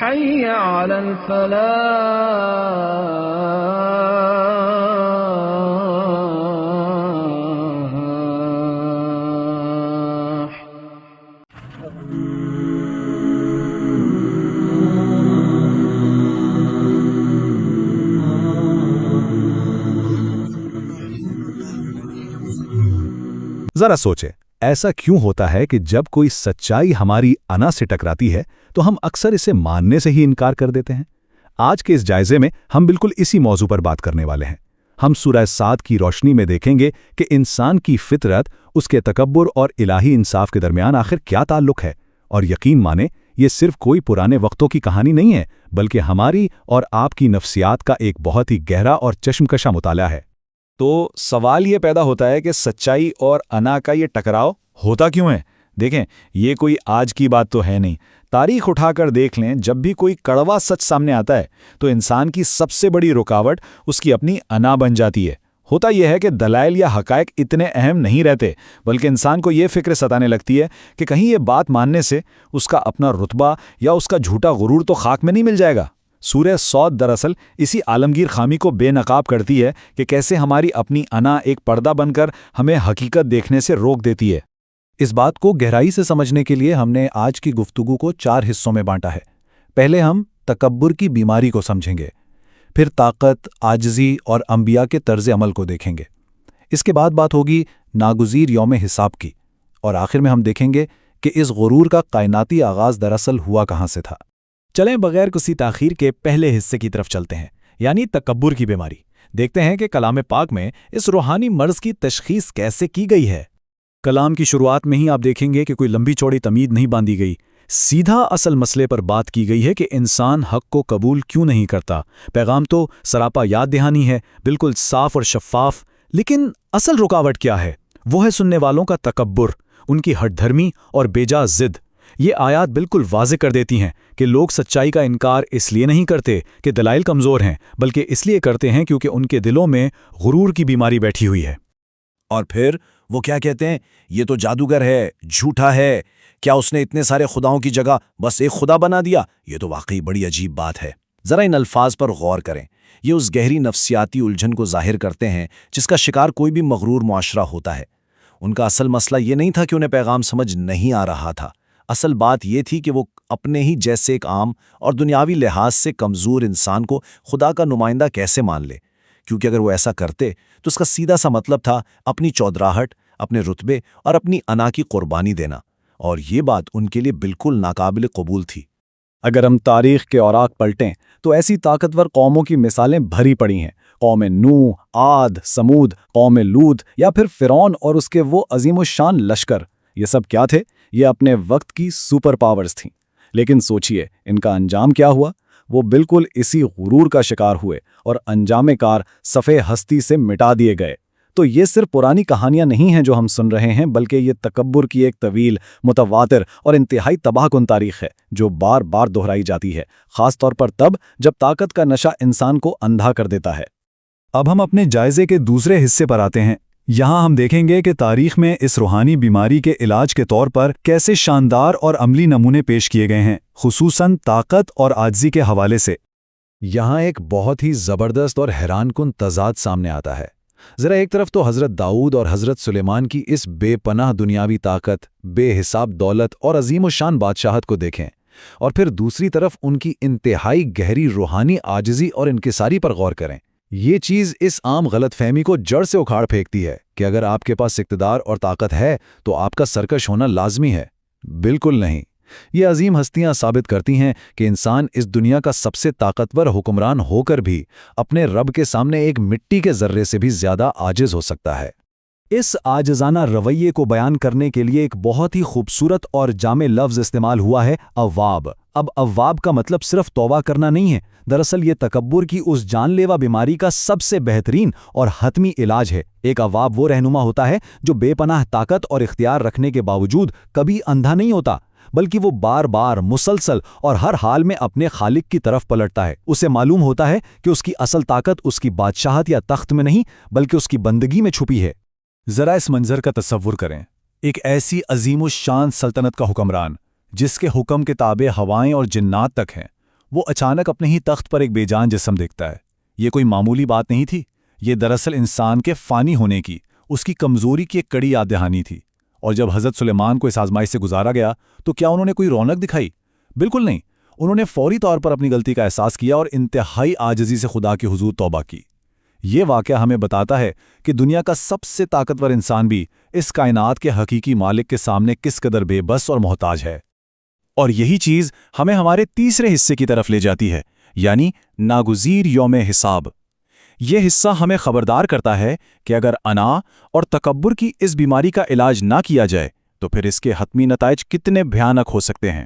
حي على الفلاح. ذرا سوچیں، ایسا کیوں ہوتا ہے کہ جب کوئی سچائی ہماری انا سے ٹکراتی ہے تو ہم اکثر اسے ماننے سے ہی انکار کر دیتے ہیں؟ آج کے اس جائزے میں ہم بالکل اسی موضوع پر بات کرنے والے ہیں۔ ہم سورہ صاد کی روشنی میں دیکھیں گے کہ انسان کی فطرت، اس کے تکبر اور الہی انصاف کے درمیان آخر کیا تعلق ہے۔ اور یقین مانیں، یہ صرف کوئی پرانے وقتوں کی کہانی نہیں ہے، بلکہ ہماری اور آپ کی نفسیات کا ایک بہت ہی گہرا اور چشمکشا مطالعہ ہے۔ تو سوال یہ پیدا ہوتا ہے کہ سچائی اور انا کا یہ ٹکراؤ ہوتا کیوں ہے؟ دیکھیں، یہ کوئی آج کی بات تو ہے نہیں۔ تاریخ اٹھا کر دیکھ لیں، جب بھی کوئی کڑوا سچ سامنے آتا ہے تو انسان کی سب سے بڑی رکاوٹ اس کی اپنی انا بن جاتی ہے۔ ہوتا یہ ہے کہ دلائل یا حقائق اتنے اہم نہیں رہتے، بلکہ انسان کو یہ فکر ستانے لگتی ہے کہ کہیں یہ بات ماننے سے اس کا اپنا رتبہ یا اس کا جھوٹا غرور تو خاک میں نہیں مل جائے گا۔ سورہ صاد دراصل اسی عالمگیر خامی کو بے نقاب کرتی ہے کہ کیسے ہماری اپنی انا ایک پردہ بن کر ہمیں حقیقت دیکھنے سے روک دیتی ہے۔ اس بات کو گہرائی سے سمجھنے کے لیے ہم نے آج کی گفتگو کو 4 حصوں میں بانٹا ہے۔ پہلے ہم تکبر کی بیماری کو سمجھیں گے، پھر طاقت، عاجزی اور انبیاء کے طرز عمل کو دیکھیں گے۔ اس کے بعد بات ہوگی ناگزیر یوم حساب کی، اور آخر میں ہم دیکھیں گے کہ اس غرور کا کائناتی آغاز دراصل ہوا کہاں سے تھا۔ چلیں بغیر کسی تاخیر کے پہلے حصے کی طرف چلتے ہیں، یعنی تکبر کی بیماری۔ دیکھتے ہیں کہ کلام پاک میں اس روحانی مرض کی تشخیص کیسے کی گئی ہے۔ کلام کی شروعات میں ہی آپ دیکھیں گے کہ کوئی لمبی چوڑی تمہید نہیں باندھی گئی، سیدھا اصل مسئلے پر بات کی گئی ہے کہ انسان حق کو قبول کیوں نہیں کرتا۔ پیغام تو سراپا یاد دہانی ہے، بالکل صاف اور شفاف، لیکن اصل رکاوٹ کیا ہے؟ وہ ہے سننے والوں کا تکبر، ان کی ہٹ دھرمی اور بیجا ضد۔ یہ آیات بالکل واضح کر دیتی ہیں کہ لوگ سچائی کا انکار اس لیے نہیں کرتے کہ دلائل کمزور ہیں، بلکہ اس لیے کرتے ہیں کیونکہ ان کے دلوں میں غرور کی بیماری بیٹھی ہوئی ہے۔ اور پھر وہ کیا کہتے ہیں؟ یہ تو جادوگر ہے، جھوٹا ہے، کیا اس نے اتنے سارے خداؤں کی جگہ بس ایک خدا بنا دیا؟ یہ تو واقعی بڑی عجیب بات ہے۔ ذرا ان الفاظ پر غور کریں، یہ اس گہری نفسیاتی الجھن کو ظاہر کرتے ہیں جس کا شکار کوئی بھی مغرور معاشرہ ہوتا ہے۔ ان کا اصل مسئلہ یہ نہیں تھا کہ انہیں پیغام سمجھ نہیں آ رہا تھا، اصل بات یہ تھی کہ وہ اپنے ہی جیسے ایک عام اور دنیاوی لحاظ سے کمزور انسان کو خدا کا نمائندہ کیسے مان لے، کیونکہ اگر وہ ایسا کرتے تو اس کا سیدھا سا مطلب تھا اپنی چودراہٹ، اپنے رتبے اور اپنی انا کی قربانی دینا، اور یہ بات ان کے لیے بالکل ناقابل قبول تھی۔ اگر ہم تاریخ کے اوراق پلٹیں تو ایسی طاقتور قوموں کی مثالیں بھری پڑی ہیں۔ قوم نوح، عاد، سمود، قوم لوط، یا پھر فرعون اور اس کے وہ عظیم الشان لشکر۔ یہ سب کیا تھے؟ یہ اپنے وقت کی سپر پاورز تھیں، لیکن سوچئے ان کا انجام کیا ہوا؟ وہ بالکل اسی غرور کا شکار ہوئے اور انجام کار صفحے ہستی سے مٹا دیے گئے۔ تو یہ صرف پرانی کہانیاں نہیں ہیں جو ہم سن رہے ہیں، بلکہ یہ تکبر کی ایک طویل، متواتر اور انتہائی تباہ کن تاریخ ہے جو بار بار دہرائی جاتی ہے، خاص طور پر تب جب طاقت کا نشہ انسان کو اندھا کر دیتا ہے۔ اب ہم اپنے جائزے کے دوسرے حصے پر آتے ہیں۔ یہاں ہم دیکھیں گے کہ تاریخ میں اس روحانی بیماری کے علاج کے طور پر کیسے شاندار اور عملی نمونے پیش کیے گئے ہیں، خصوصاً طاقت اور عاجزی کے حوالے سے۔ یہاں ایک بہت ہی زبردست اور حیران کن تضاد سامنے آتا ہے۔ ذرا ایک طرف تو حضرت داؤد اور حضرت سلیمان کی اس بے پناہ دنیاوی طاقت، بے حساب دولت اور عظیم الشان بادشاہت کو دیکھیں، اور پھر دوسری طرف ان کی انتہائی گہری روحانی عاجزی اور انکساری پر غور کریں۔ یہ چیز اس عام غلط فہمی کو جڑ سے اکھاڑ پھینکتی ہے کہ اگر آپ کے پاس اقتدار اور طاقت ہے تو آپ کا سرکش ہونا لازمی ہے۔ بالکل نہیں۔ یہ عظیم ہستیاں ثابت کرتی ہیں کہ انسان اس دنیا کا سب سے طاقتور حکمران ہو کر بھی اپنے رب کے سامنے ایک مٹی کے ذرے سے بھی زیادہ عاجز ہو سکتا ہے۔ اس عاجزانہ رویے کو بیان کرنے کے لیے ایک بہت ہی خوبصورت اور جامع لفظ استعمال ہوا ہے، اواب۔ اب اواب کا مطلب صرف توبہ کرنا نہیں ہے، دراصل یہ تکبر کی اس جان لیوا بیماری کا سب سے بہترین اور حتمی علاج ہے۔ ایک اواب وہ رہنما ہوتا ہے جو بے پناہ طاقت اور اختیار رکھنے کے باوجود کبھی اندھا نہیں ہوتا، بلکہ وہ بار بار مسلسل اور ہر حال میں اپنے خالق کی طرف پلٹتا ہے۔ اسے معلوم ہوتا ہے کہ اس کی اصل طاقت اس کی بادشاہت یا تخت میں نہیں، بلکہ اس کی بندگی میں چھپی ہے۔ ذرا اس منظر کا تصور کریں، ایک ایسی عظیم الشان سلطنت کا حکمران جس کے حکم کے تابع ہوائیں اور جنات تک ہیں، وہ اچانک اپنے ہی تخت پر ایک بے جان جسم دیکھتا ہے۔ یہ کوئی معمولی بات نہیں تھی، یہ دراصل انسان کے فانی ہونے کی، اس کی کمزوری کی ایک کڑی یاد دہانی تھی۔ اور جب حضرت سلیمان کو اس آزمائش سے گزارا گیا تو کیا انہوں نے کوئی رونق دکھائی؟ بالکل نہیں، انہوں نے فوری طور پر اپنی غلطی کا احساس کیا اور انتہائی عاجزی سے خدا کے حضور توبہ کی۔ یہ واقعہ ہمیں بتاتا ہے کہ دنیا کا سب سے طاقتور انسان بھی اس کائنات کے حقیقی مالک کے سامنے کس قدر بے بس اور محتاج ہے۔ اور یہی چیز ہمیں ہمارے تیسرے حصے کی طرف لے جاتی ہے، یعنی ناگزیر یوم حساب۔ یہ حصہ ہمیں خبردار کرتا ہے کہ اگر انا اور تکبر کی اس بیماری کا علاج نہ کیا جائے تو پھر اس کے حتمی نتائج کتنے بھیانک ہو سکتے ہیں۔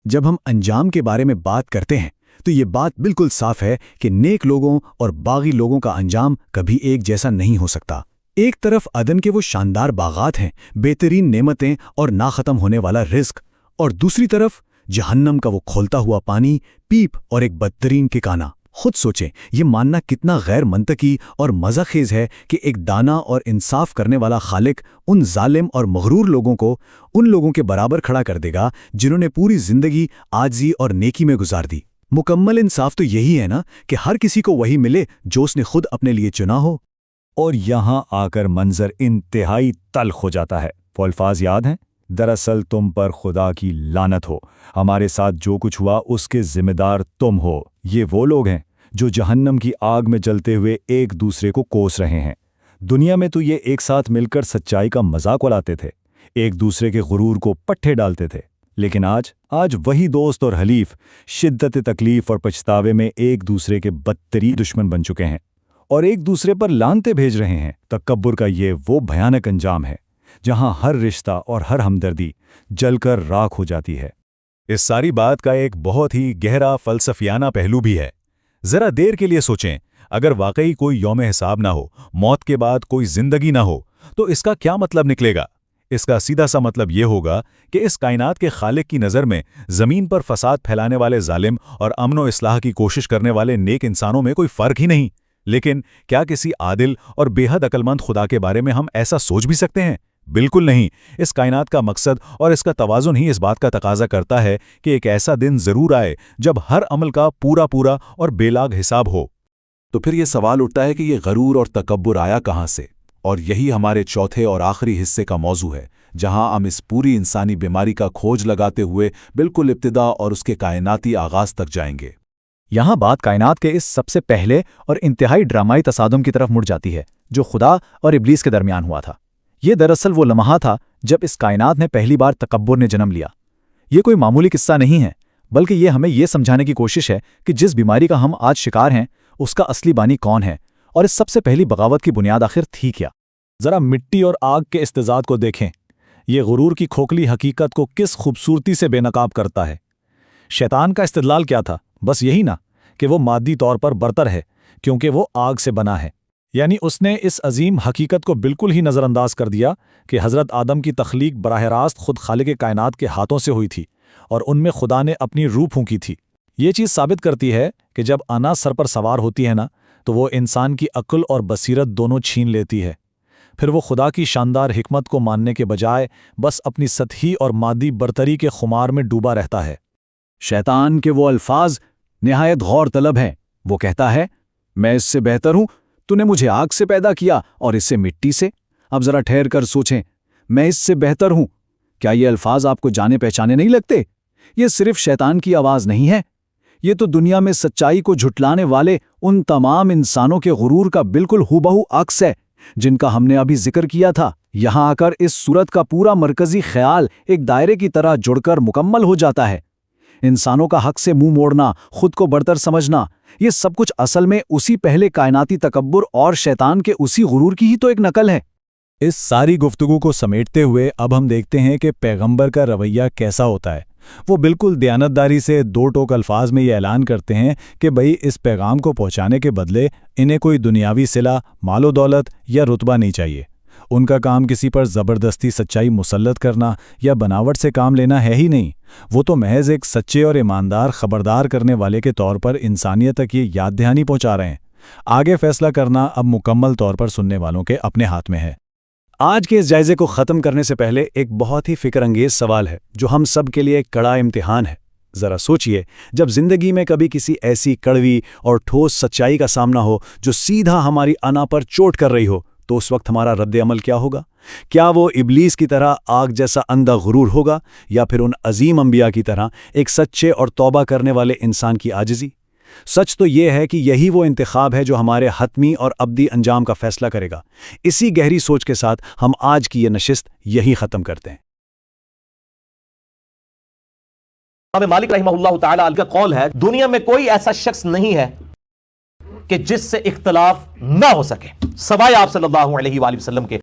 جب ہم انجام کے بارے میں بات کرتے ہیں تو یہ بات بالکل صاف ہے کہ نیک لوگوں اور باغی لوگوں کا انجام کبھی ایک جیسا نہیں ہو سکتا۔ ایک طرف عدن کے وہ شاندار باغات ہیں، بہترین نعمتیں اور نہ ختم ہونے والا رزق، اور دوسری طرف جہنم کا وہ کھولتا ہوا پانی، پیپ اور ایک بدترین ٹھکانہ۔ خود سوچیں، یہ ماننا کتنا غیر منطقی اور مزہ خیز ہے کہ ایک دانا اور انصاف کرنے والا خالق ان ظالم اور مغرور لوگوں کو ان لوگوں کے برابر کھڑا کر دے گا جنہوں نے پوری زندگی عاجزی اور نیکی میں گزار دی۔ مکمل انصاف تو یہی ہے نا کہ ہر کسی کو وہی ملے جو اس نے خود اپنے لیے چنا ہو۔ اور یہاں آ کر منظر انتہائی تلخ ہو جاتا ہے۔ وہ الفاظ یاد ہیں؟ دراصل تم پر خدا کی لعنت ہو، ہمارے ساتھ جو کچھ ہوا اس کے ذمہ دار تم ہو۔ یہ وہ لوگ ہیں جو جہنم کی آگ میں جلتے ہوئے ایک دوسرے کو کوس رہے ہیں۔ دنیا میں تو یہ ایک ساتھ مل کر سچائی کا مذاق اڑاتے تھے، ایک دوسرے کے غرور کو پٹھے ڈالتے تھے، لیکن آج وہی دوست اور حلیف شدت تکلیف اور پچھتاوے میں ایک دوسرے کے بدترین دشمن بن چکے ہیں اور ایک دوسرے پر لعنتیں بھیج رہے ہیں۔ تکبر کا یہ وہ بھیانک انجام ہے جہاں ہر رشتہ اور ہر ہمدردی جل کر راکھ ہو جاتی ہے۔ اس ساری بات کا ایک بہت ہی گہرا فلسفیانہ پہلو بھی ہے۔ ذرا دیر کے لیے سوچیں، اگر واقعی کوئی یوم حساب نہ ہو، موت کے بعد کوئی زندگی نہ ہو، تو اس کا کیا مطلب نکلے گا؟ اس کا سیدھا سا مطلب یہ ہوگا کہ اس کائنات کے خالق کی نظر میں زمین پر فساد پھیلانے والے ظالم اور امن و اصلاح کی کوشش کرنے والے نیک انسانوں میں کوئی فرق ہی نہیں۔ لیکن کیا کسی عادل اور بے حد عقلمند خدا کے بارے میں ہم ایسا سوچ بھی سکتے ہیں؟ بالکل نہیں۔ اس کائنات کا مقصد اور اس کا توازن ہی اس بات کا تقاضا کرتا ہے کہ ایک ایسا دن ضرور آئے جب ہر عمل کا پورا اور بے لاگ حساب ہو۔ تو پھر یہ سوال اٹھتا ہے کہ یہ غرور اور تکبر آیا کہاں سے؟ اور یہی ہمارے چوتھے اور آخری حصے کا موضوع ہے، جہاں ہم اس پوری انسانی بیماری کا کھوج لگاتے ہوئے بالکل ابتدا اور اس کے کائناتی آغاز تک جائیں گے۔ یہاں بات کائنات کے اس سب سے پہلے اور انتہائی ڈرامائی تصادم کی طرف مڑ جاتی ہے جو خدا اور ابلیس کے درمیان ہوا تھا۔ یہ دراصل وہ لمحہ تھا جب اس کائنات نے پہلی بار تکبر نے جنم لیا۔ یہ کوئی معمولی قصہ نہیں ہے، بلکہ یہ ہمیں یہ سمجھانے کی کوشش ہے کہ جس بیماری کا ہم آج شکار ہیں اس کا اصلی بانی کون ہے، اور اس سب سے پہلی بغاوت کی بنیاد آخر تھی کیا۔ ذرا مٹی اور آگ کے اس تضاد کو دیکھیں، یہ غرور کی کھوکھلی حقیقت کو کس خوبصورتی سے بے نقاب کرتا ہے۔ شیطان کا استدلال کیا تھا؟ بس یہی نا کہ وہ مادی طور پر برتر ہے کیونکہ وہ آگ سے بنا ہے۔ یعنی اس نے اس عظیم حقیقت کو بالکل ہی نظر انداز کر دیا کہ حضرت آدم کی تخلیق براہ راست خود خالق کائنات کے ہاتھوں سے ہوئی تھی اور ان میں خدا نے اپنی روح پھونکی تھی۔ یہ چیز ثابت کرتی ہے کہ جب انا سر پر سوار ہوتی ہے نا تو وہ انسان کی عقل اور بصیرت دونوں چھین لیتی ہے۔ پھر وہ خدا کی شاندار حکمت کو ماننے کے بجائے بس اپنی سطحی اور مادی برتری کے خمار میں ڈوبا رہتا ہے۔ شیطان کے وہ الفاظ نہایت غور طلب ہیں۔ وہ کہتا ہے، میں اس سے بہتر ہوں، تو نے مجھے آگ سے پیدا کیا اور اس سے مٹی سے۔ اب ذرا ٹھہر کر سوچیں، میں اس سے بہتر ہوں، کیا یہ الفاظ آپ کو جانے پہچانے نہیں لگتے؟ یہ صرف شیطان کی آواز نہیں ہے، یہ تو دنیا میں سچائی کو جھٹلانے والے ان تمام انسانوں کے غرور کا بالکل ہو عکس ہے جن کا ہم نے ابھی ذکر کیا تھا۔ یہاں آ کر اس صورت کا پورا مرکزی خیال ایک دائرے کی طرح جڑ کر مکمل ہو جاتا ہے۔ انسانوں کا حق سے منہ موڑنا، خود کو برتر سمجھنا، یہ سب کچھ اصل میں اسی پہلے کائناتی تکبر اور شیطان کے اسی غرور کی ہی تو ایک نقل ہے۔ اس ساری گفتگو کو سمیٹتے ہوئے اب ہم دیکھتے ہیں کہ پیغمبر کا رویہ کیسا ہوتا ہے۔ وہ بالکل دیانتداری سے دو ٹوک الفاظ میں یہ اعلان کرتے ہیں کہ بھئی اس پیغام کو پہنچانے کے بدلے انہیں کوئی دنیاوی صلہ، مال و دولت یا رتبہ نہیں چاہیے۔ ان کا کام کسی پر زبردستی سچائی مسلط کرنا یا بناوٹ سے کام لینا ہے ہی نہیں۔ وہ تو محض ایک سچے اور ایماندار خبردار کرنے والے کے طور پر انسانیت تک یہ یاد دہانی پہنچا رہے ہیں۔ آگے فیصلہ کرنا اب مکمل طور پر سننے والوں کے اپنے ہاتھ میں ہے۔ آج کے اس جائزے کو ختم کرنے سے پہلے ایک بہت ہی فکر انگیز سوال ہے جو ہم سب کے لیے ایک کڑا امتحان ہے۔ ذرا سوچئے، جب زندگی میں کبھی کسی ایسی کڑوی اور ٹھوس سچائی کا سامنا ہو جو سیدھا ہماری انا پر چوٹ کر رہی ہو، تو اس وقت ہمارا رد عمل کیا ہوگا؟ کیا وہ ابلیس کی طرح آگ جیسا اندھا غرور ہوگا، یا پھر ان عظیم انبیاء کی طرح ایک سچے اور توبہ کرنے والے انسان کی عاجزی؟ سچ تو یہ ہے کہ یہی وہ انتخاب ہے جو ہمارے حتمی اور ابدی انجام کا فیصلہ کرے گا۔ اسی گہری سوچ کے ساتھ ہم آج کی یہ نشست یہی ختم کرتے ہیں۔ امام مالک رحمہ اللہ تعالی کا قول ہے، دنیا میں کوئی ایسا شخص نہیں ہے کہ جس سے اختلاف نہ ہو سکے سوائے آپ صلی اللہ علیہ وآلہ وسلم کے۔